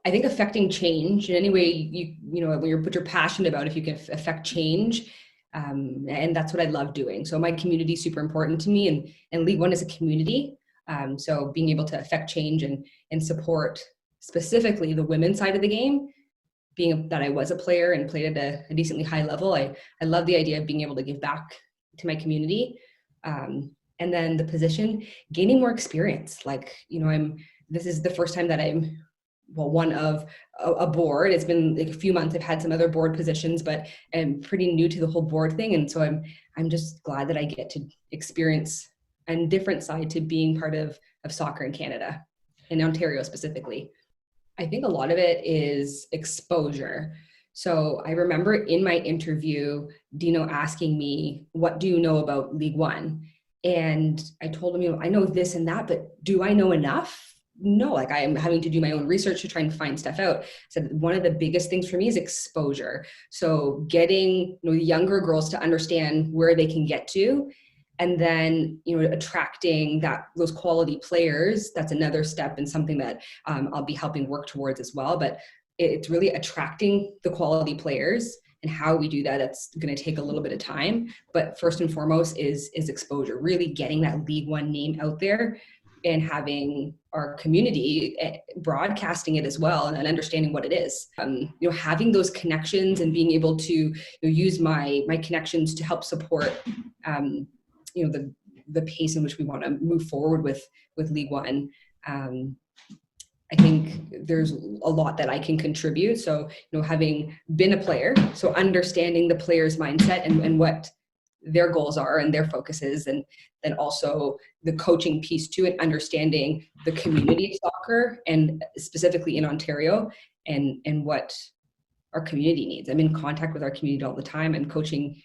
I think affecting change in any way when you're what you're passionate about, if you can affect change, and that's what I love doing. So my community is super important to me, and League One is a community. So being able to affect change and support specifically the women's side of the game, being that I was a player and played at a decently high level, I love the idea of being able to give back to my community. And then the position, gaining more experience. Like, this is the first time that I'm one of a board. It's been like a few months. I've had some other board positions, but I'm pretty new to the whole board thing. And so I'm just glad that I get to experience a different side to being part of soccer in Canada, in Ontario specifically. I think a lot of it is exposure. So I remember in my interview, Dino asking me, what do you know about League One? And I told him, I know this and that, but do I know enough? No, like I am having to do my own research to try and find stuff out. So one of the biggest things for me is exposure. So getting younger girls to understand where they can get to, and then attracting those quality players. That's another step and something that I'll be helping work towards as well. But it's really attracting the quality players, and how we do that, that's going to take a little bit of time. But first and foremost is exposure, really getting that League One name out there, and having our community broadcasting it as well, and understanding what it is. Having those connections and being able to use my connections to help support the pace in which we want to move forward with League One. I think there's a lot that I can contribute. So, having been a player, so understanding the player's mindset and what their goals are and their focuses, and then also the coaching piece to it, understanding the community of soccer, and specifically in Ontario, and what our community needs. I'm in contact with our community all the time. I'm coaching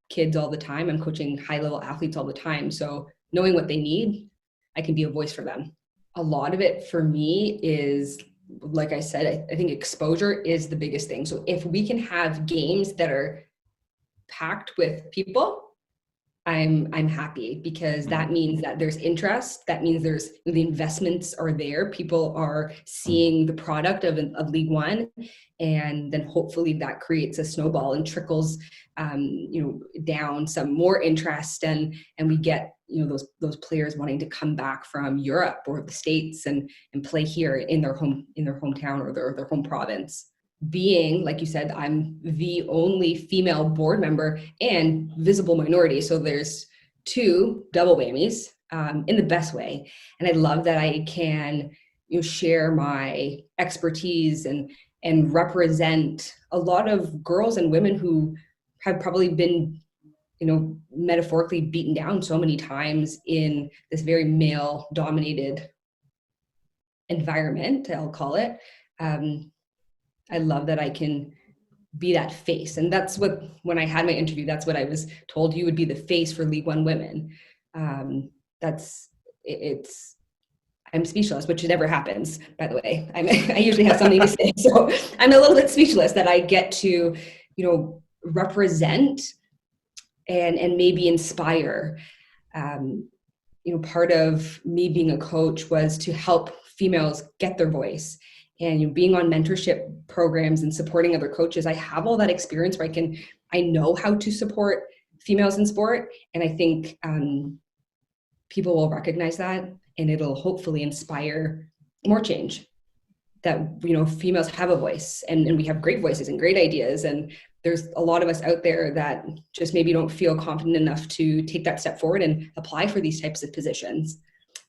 kids all the time. I'm coaching high-level athletes all the time. So knowing what they need, I can be a voice for them. A lot of it for me is, like I said, I think exposure is the biggest thing. So if we can have games that are packed with people, I'm happy, because that means that there's interest. That means the investments are there. People are seeing the product of League One, and then hopefully that creates a snowball and trickles, down some more interest, and we get those players wanting to come back from Europe or the States and play here in their hometown or their home province. Being, like you said, I'm the only female board member and visible minority. So there's two double whammies in the best way. And I love that I can share my expertise and represent a lot of girls and women who have probably been, metaphorically beaten down so many times in this very male dominated environment, I'll call it. I love that I can be that face. And that's when I had my interview, that's what I was told: you would be the face for League One women. I'm speechless, which never happens, by the way. I usually have something to say. So I'm a little bit speechless that I get to, represent and maybe inspire. Part of me being a coach was to help females get their voice. And being on mentorship programs and supporting other coaches, I have all that experience where I know how to support females in sport. And I think people will recognize that, and it'll hopefully inspire more change. That, females have a voice, and we have great voices and great ideas. And there's a lot of us out there that just maybe don't feel confident enough to take that step forward and apply for these types of positions.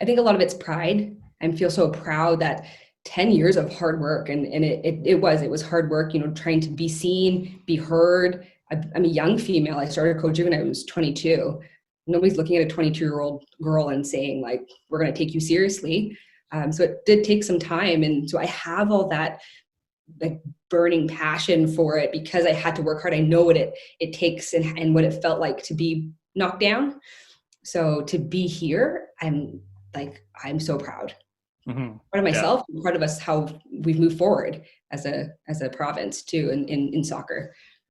I think a lot of it's pride. I feel so proud that 10 years of hard work, and it was hard work, trying to be seen, be heard. I'm a young female. I started coaching when I was 22. Nobody's looking at a 22-year-old girl and saying, like, we're going to take you seriously. So it did take some time. And so I have all that like burning passion for it, because I had to work hard. I know what it takes and what it felt like to be knocked down. So to be here, I'm so proud. Mm-hmm. Part of myself, part of us, how we've moved forward as a province too in soccer.